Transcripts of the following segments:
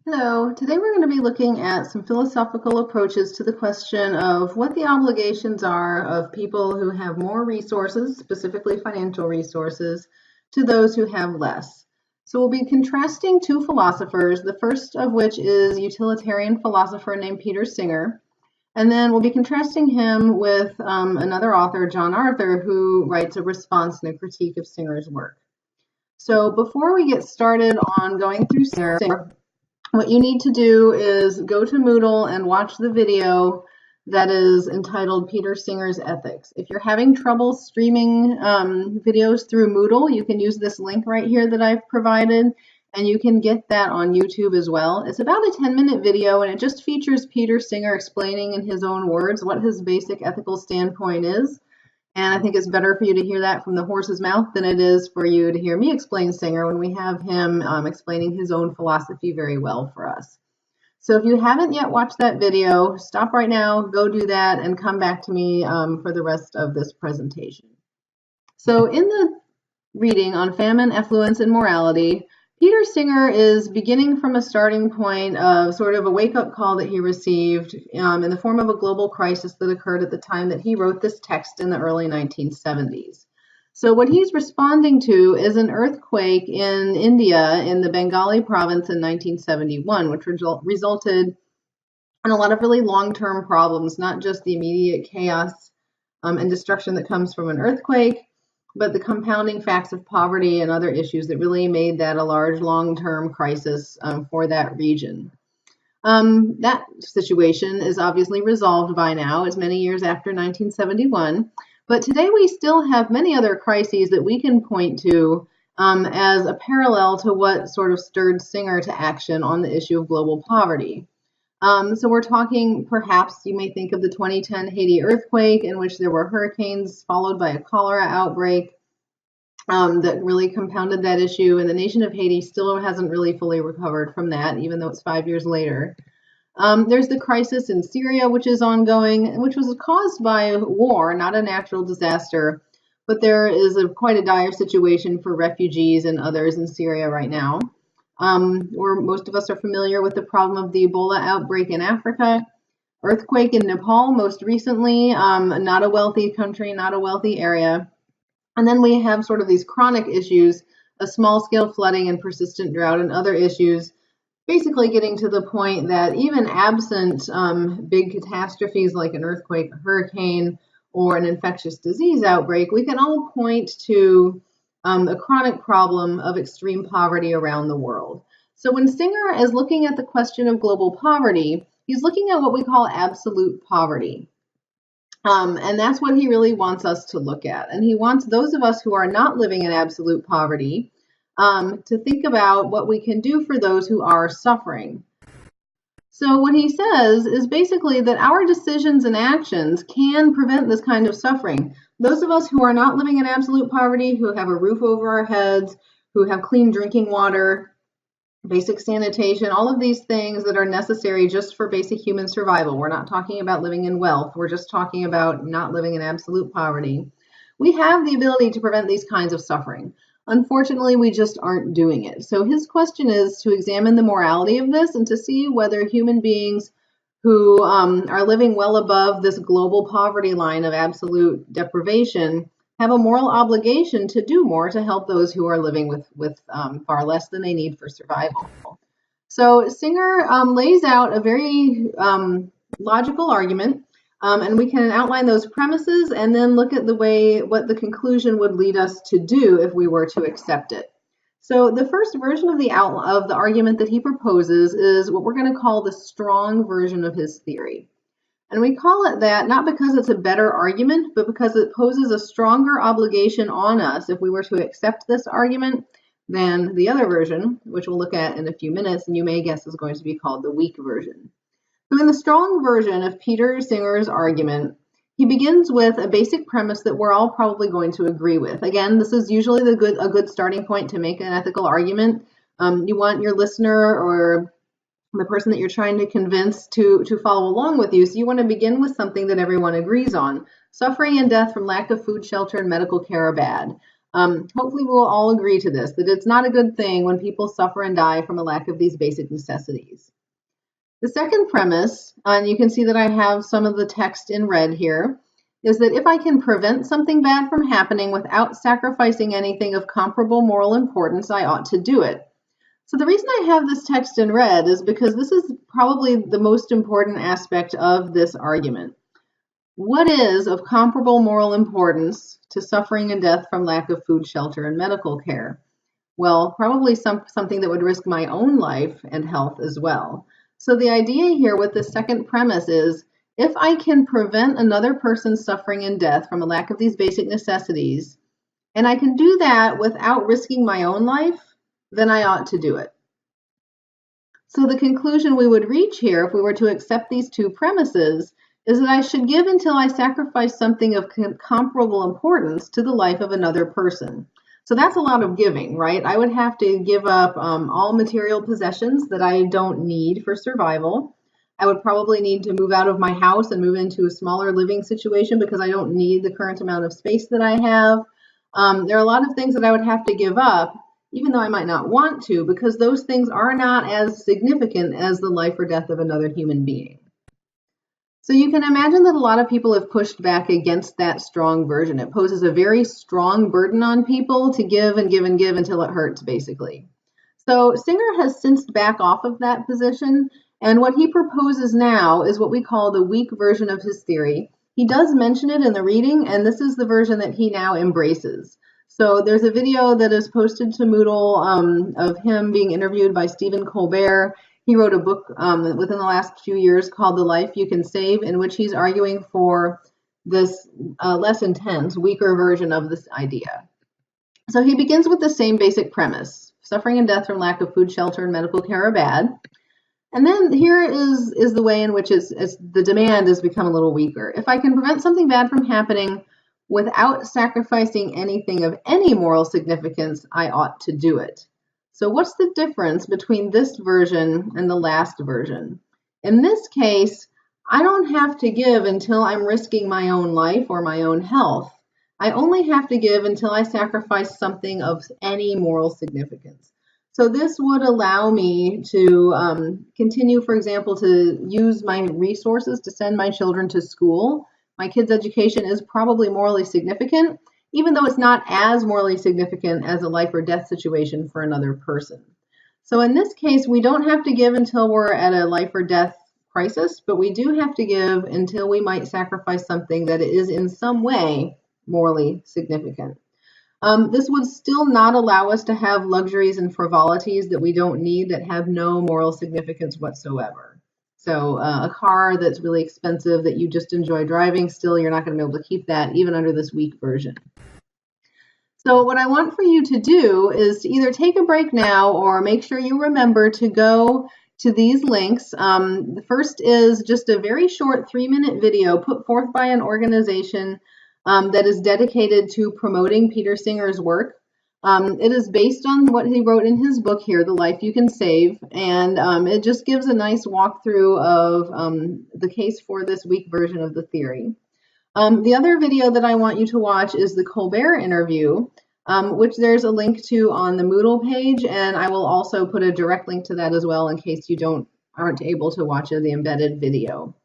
Hello, today we're going to be looking at some philosophical approaches to the question of what the obligations are of people who have more resources, specifically financial resources, to those who have less. So we'll be contrasting two philosophers, the first of which is a utilitarian philosopher named Peter Singer, and then we'll be contrasting him with another author, John Arthur, who writes a response and a critique of Singer's work. So before we get started on going through Singer, what you need to do is go to Moodle and watch the video that is entitled Peter Singer's Ethics. If you're having trouble streaming videos through Moodle, you can use this link right here that I've provided, and you can get that on YouTube as well. It's about a 10-minute video, and it just features Peter Singer explaining in his own words what his basic ethical standpoint is. And I think it's better for you to hear that from the horse's mouth than it is for you to hear me explain Singer when we have him explaining his own philosophy very well for us. So if you haven't yet watched that video, stop right now, go do that, and come back to me for the rest of this presentation. So in the reading on famine, affluence, and morality, Peter Singer is beginning from a starting point of sort of a wake-up call that he received in the form of a global crisis that occurred at the time that he wrote this text in the early 1970s. So what he's responding to is an earthquake in India in the Bengali province in 1971, which resulted in a lot of really long-term problems, not just the immediate chaos and destruction that comes from an earthquake, but the compounding facts of poverty and other issues that really made that a large long-term crisis for that region. That situation is obviously resolved by now. It's many years after 1971, but today we still have many other crises that we can point to as a parallel to what sort of stirred Singer to action on the issue of global poverty. So we're talking, perhaps you may think of the 2010 Haiti earthquake, in which there were hurricanes followed by a cholera outbreak that really compounded that issue. And the nation of Haiti still hasn't really fully recovered from that, even though it's 5 years later. There's the crisis in Syria, which is ongoing, which was caused by war, not a natural disaster. But there is quite a dire situation for refugees and others in Syria right now. Or most of us are familiar with the problem of the Ebola outbreak in Africa, earthquake in Nepal most recently, not a wealthy country, not a wealthy area. And then we have sort of these chronic issues of small-scale flooding and persistent drought and other issues, basically getting to the point that even absent big catastrophes like an earthquake, a hurricane, or an infectious disease outbreak, we can all point to a chronic problem of extreme poverty around the world. So when Singer is looking at the question of global poverty, he's looking at what we call absolute poverty. And that's what he really wants us to look at. And he wants those of us who are not living in absolute poverty to think about what we can do for those who are suffering. So what he says is basically that our decisions and actions can prevent this kind of suffering. Those of us who are not living in absolute poverty, who have a roof over our heads, who have clean drinking water, basic sanitation, all of these things that are necessary just for basic human survival. We're not talking about living in wealth. We're just talking about not living in absolute poverty. We have the ability to prevent these kinds of suffering. Unfortunately, we just aren't doing it. So his question is to examine the morality of this and to see whether human beings who are living well above this global poverty line of absolute deprivation have a moral obligation to do more to help those who are living with far less than they need for survival. So Singer lays out a very logical argument, and we can outline those premises and then look at what the conclusion would lead us to do if we were to accept it. So the first version of the argument that he proposes is what we're going to call the strong version of his theory. And we call it that not because it's a better argument, but because it poses a stronger obligation on us if we were to accept this argument than the other version, which we'll look at in a few minutes, and you may guess is going to be called the weak version. So in the strong version of Peter Singer's argument, he begins with a basic premise that we're all probably going to agree with. Again, this is usually a good starting point to make an ethical argument. You want your listener or the person that you're trying to convince to follow along with you. So you want to begin with something that everyone agrees on. Suffering and death from lack of food, shelter, and medical care are bad. Hopefully we will all agree to this, that it's not a good thing when people suffer and die from a lack of these basic necessities. The second premise, and you can see that I have some of the text in red here, is that if I can prevent something bad from happening without sacrificing anything of comparable moral importance, I ought to do it. So the reason I have this text in red is because this is probably the most important aspect of this argument. What is of comparable moral importance to suffering and death from lack of food, shelter, and medical care? Well, probably something that would risk my own life and health as well. So the idea here with the second premise is, if I can prevent another person's suffering and death from a lack of these basic necessities, and I can do that without risking my own life, then I ought to do it. So the conclusion we would reach here, if we were to accept these two premises, is that I should give until I sacrifice something of comparable importance to the life of another person. So that's a lot of giving, right? I would have to give up all material possessions that I don't need for survival. I would probably need to move out of my house and move into a smaller living situation because I don't need the current amount of space that I have. There are a lot of things that I would have to give up, even though I might not want to, because those things are not as significant as the life or death of another human being. So you can imagine that a lot of people have pushed back against that strong version. It poses a very strong burden on people to give and give and give until it hurts, basically. So Singer has since back off of that position, and what he proposes now is what we call the weak version of his theory. He does mention it in the reading, and this is the version that he now embraces. So there's a video that is posted to Moodle of him being interviewed by Stephen Colbert. He wrote a book within the last few years called The Life You Can Save, in which he's arguing for this less intense, weaker version of this idea. So he begins with the same basic premise. Suffering and death from lack of food, shelter, and medical care are bad. And then here is the way in which the demand has become a little weaker. If I can prevent something bad from happening without sacrificing anything of any moral significance, I ought to do it. So what's the difference between this version and the last version? In this case, I don't have to give until I'm risking my own life or my own health. I only have to give until I sacrifice something of any moral significance. So this would allow me to continue, for example, to use my resources to send my children to school. My kids' education is probably morally significant, even though it's not as morally significant as a life or death situation for another person. So in this case, we don't have to give until we're at a life or death crisis, but we do have to give until we might sacrifice something that is in some way morally significant. This would still not allow us to have luxuries and frivolities that we don't need that have no moral significance whatsoever. So a car that's really expensive that you just enjoy driving, still you're not going to be able to keep that even under this weak version. So what I want for you to do is to either take a break now or make sure you remember to go to these links. The first is just a very short 3-minute video put forth by an organization that is dedicated to promoting Peter Singer's work. It is based on what he wrote in his book here, The Life You Can Save, and it just gives a nice walkthrough of the case for this weak version of the theory. The other video that I want you to watch is the Colbert interview, which there's a link to on the Moodle page, and I will also put a direct link to that as well in case you aren't able to watch the embedded video.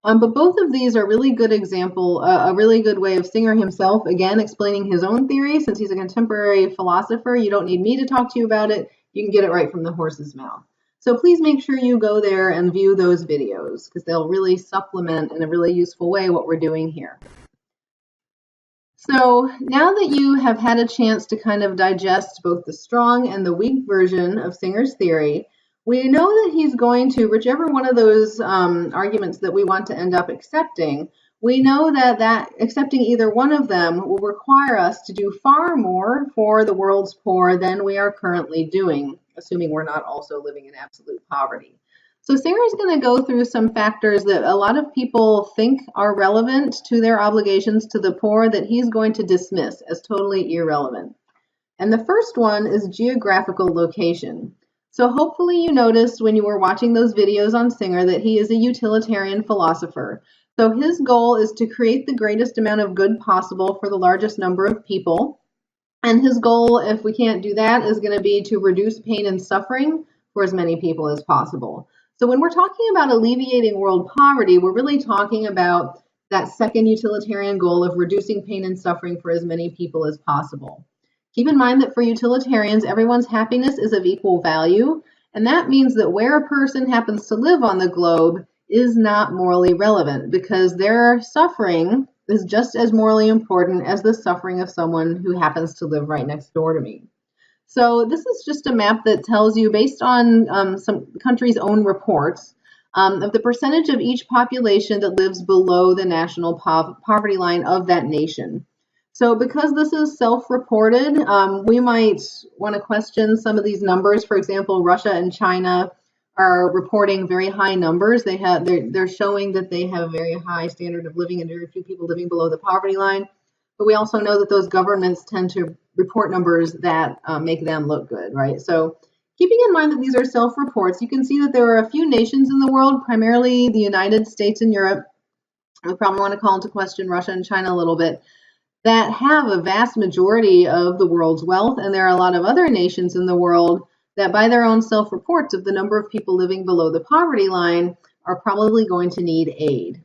But both of these are really good example, a really good way of Singer himself, again, explaining his own theory. Since he's a contemporary philosopher, you don't need me to talk to you about it. You can get it right from the horse's mouth. So please make sure you go there and view those videos because they'll really supplement in a really useful way what we're doing here. So now that you have had a chance to kind of digest both the strong and the weak version of Singer's theory, we know that he's going to, whichever one of those arguments that we want to end up accepting, we know that accepting either one of them will require us to do far more for the world's poor than we are currently doing, assuming we're not also living in absolute poverty. So Singer is going to go through some factors that a lot of people think are relevant to their obligations to the poor that he's going to dismiss as totally irrelevant. And the first one is geographical location. So hopefully you noticed when you were watching those videos on Singer that he is a utilitarian philosopher. So his goal is to create the greatest amount of good possible for the largest number of people. And his goal, if we can't do that, is going to be to reduce pain and suffering for as many people as possible. So when we're talking about alleviating world poverty, we're really talking about that second utilitarian goal of reducing pain and suffering for as many people as possible. Keep in mind that for utilitarians, everyone's happiness is of equal value, and that means that where a person happens to live on the globe is not morally relevant, because their suffering is just as morally important as the suffering of someone who happens to live right next door to me. So this is just a map that tells you, based on some countries' own reports, of the percentage of each population that lives below the national poverty line of that nation. So because this is self-reported, we might want to question some of these numbers. For example, Russia and China are reporting very high numbers. They're showing that they have a very high standard of living and very few people living below the poverty line. But we also know that those governments tend to report numbers that make them look good, right? So keeping in mind that these are self-reports, you can see that there are a few nations in the world, primarily the United States and Europe. We probably want to call into question Russia and China a little bit, that have a vast majority of the world's wealth, and there are a lot of other nations in the world that, by their own self-reports of the number of people living below the poverty line, are probably going to need aid.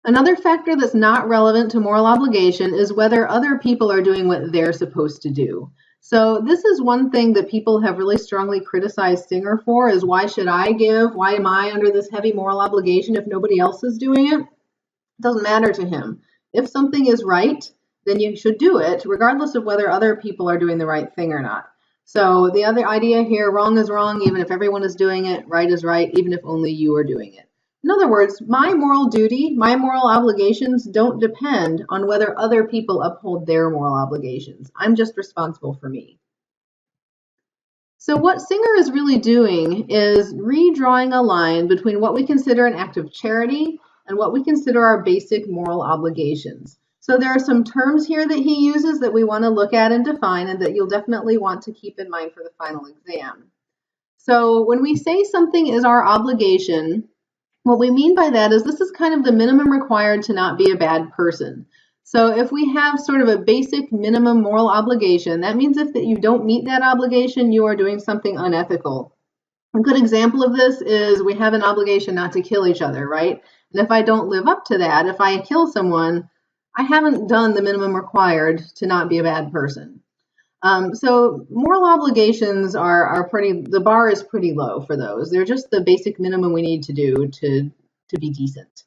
Another factor that's not relevant to moral obligation is whether other people are doing what they're supposed to do. So this is one thing that people have really strongly criticized Singer for, is why should I give? Why am I under this heavy moral obligation if nobody else is doing it? It doesn't matter to him. If something is right, then you should do it, regardless of whether other people are doing the right thing or not. So the other idea here, wrong is wrong, even if everyone is doing it, right is right, even if only you are doing it. In other words, my moral duty, my moral obligations don't depend on whether other people uphold their moral obligations. I'm just responsible for me. So what Singer is really doing is redrawing a line between what we consider an act of charity and what we consider our basic moral obligations. So there are some terms here that he uses that we want to look at and define, and that you'll definitely want to keep in mind for the final exam. So when we say something is our obligation, what we mean by that is this is kind of the minimum required to not be a bad person. So if we have sort of a basic minimum moral obligation, that means if you don't meet that obligation, you are doing something unethical. A good example of this is we have an obligation not to kill each other, right? And if I don't live up to that, if I kill someone, I haven't done the minimum required to not be a bad person. So moral obligations are the bar is pretty low for those. They're just the basic minimum we need to do to be decent.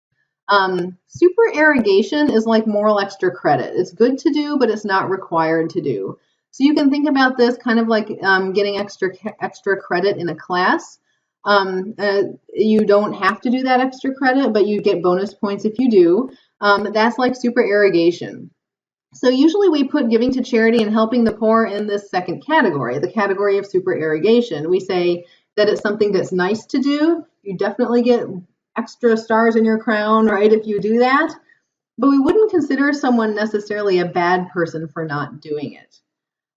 Supererogation is like moral extra credit. It's good to do, but it's not required to do. So you can think about this kind of like getting extra credit in a class. You don't have to do that extra credit, but you get bonus points if you do. That's like supererogation. So usually we put giving to charity and helping the poor in this second category, the category of supererogation. We say that it's something that's nice to do. You definitely get extra stars in your crown, right, if you do that. But we wouldn't consider someone necessarily a bad person for not doing it.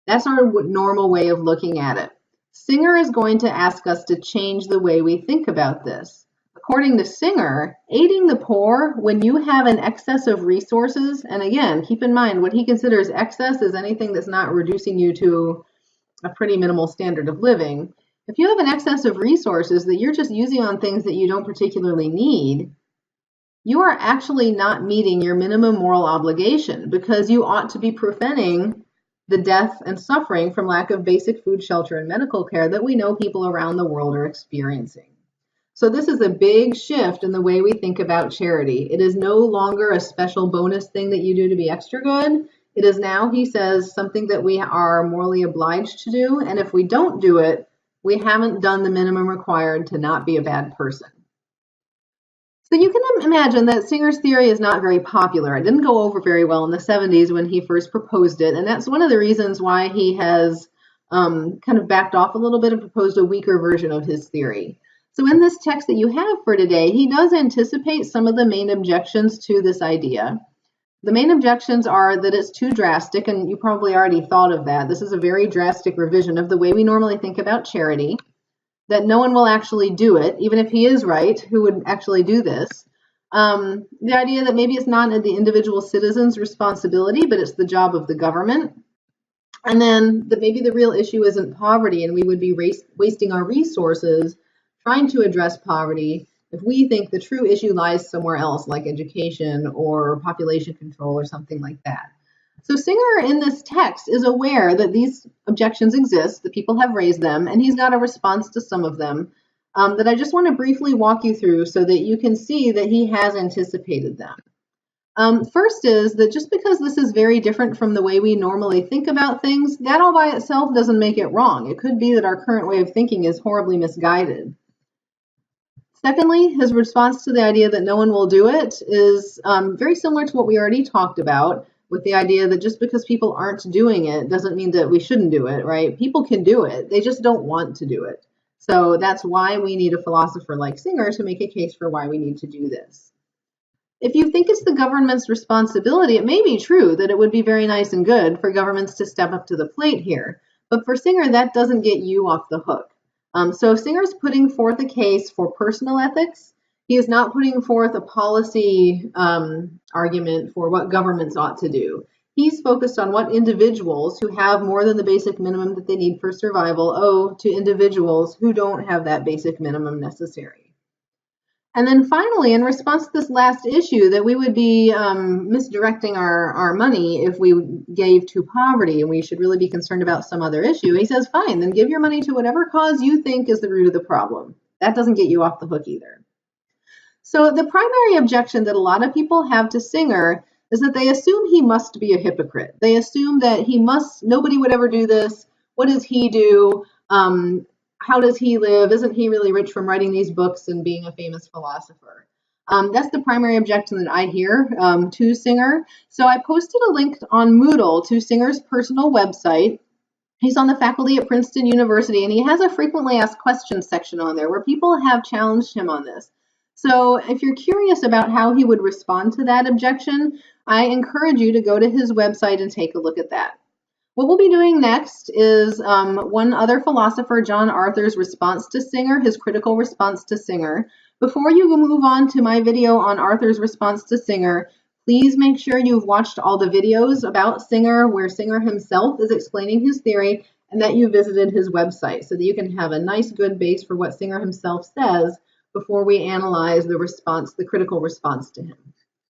That's our normal way of looking at it. Singer is going to ask us to change the way we think about this. According to Singer, aiding the poor when you have an excess of resources, and again, keep in mind what he considers excess is anything that's not reducing you to a pretty minimal standard of living. If you have an excess of resources that you're just using on things that you don't particularly need, you are actually not meeting your minimum moral obligation, because you ought to be preventing the death and suffering from lack of basic food, shelter, and medical care that we know people around the world are experiencing. So this is a big shift in the way we think about charity. It is no longer a special bonus thing that you do to be extra good. It is now, he says, something that we are morally obliged to do. And if we don't do it, we haven't done the minimum required to not be a bad person. So you can imagine that Singer's theory is not very popular. It didn't go over very well in the 70s when he first proposed it. And that's one of the reasons why he has kind of backed off a little bit and proposed a weaker version of his theory. So in this text that you have for today, he does anticipate some of the main objections to this idea. The main objections are that it's too drastic, and you probably already thought of that. This is a very drastic revision of the way we normally think about charity, that no one will actually do it, even if he is right, who would actually do this. The idea that maybe it's not the individual citizen's responsibility, but it's the job of the government. And then that maybe the real issue isn't poverty, and we would be wasting our resources trying to address poverty if we think the true issue lies somewhere else, like education or population control or something like that. So Singer in this text is aware that these objections exist, that people have raised them, and he's got a response to some of them that I just want to briefly walk you through so that you can see that he has anticipated them. First is that just because this is very different from the way we normally think about things, that all by itself doesn't make it wrong. It could be that our current way of thinking is horribly misguided. Secondly, his response to the idea that no one will do it is very similar to what we already talked about, with the idea that just because people aren't doing it doesn't mean that we shouldn't do it, right? People can do it, they just don't want to do it. So that's why we need a philosopher like Singer to make a case for why we need to do this. If you think it's the government's responsibility, it may be true that it would be very nice and good for governments to step up to the plate here. But for Singer, that doesn't get you off the hook. So if Singer's putting forth a case for personal ethics, he is not putting forth a policy argument for what governments ought to do. He's focused on what individuals who have more than the basic minimum that they need for survival owe to individuals who don't have that basic minimum necessary. And then finally, in response to this last issue, that we would be misdirecting our money if we gave to poverty, and we should really be concerned about some other issue, he says, fine, then give your money to whatever cause you think is the root of the problem. That doesn't get you off the hook either. So the primary objection that a lot of people have to Singer is that they assume he must be a hypocrite. They assume that nobody would ever do this. What does he do? How does he live? Isn't he really rich from writing these books and being a famous philosopher? That's the primary objection that I hear to Singer. So I posted a link on Moodle to Singer's personal website. He's on the faculty at Princeton University, and he has a frequently asked questions section on there where people have challenged him on this. So if you're curious about how he would respond to that objection, I encourage you to go to his website and take a look at that. What we'll be doing next is one other philosopher, John Arthur's response to Singer, his critical response to Singer. Before you move on to my video on Arthur's response to Singer, please make sure you've watched all the videos about Singer where Singer himself is explaining his theory, and that you visited his website so that you can have a nice, good base for what Singer himself says before we analyze the critical response to him.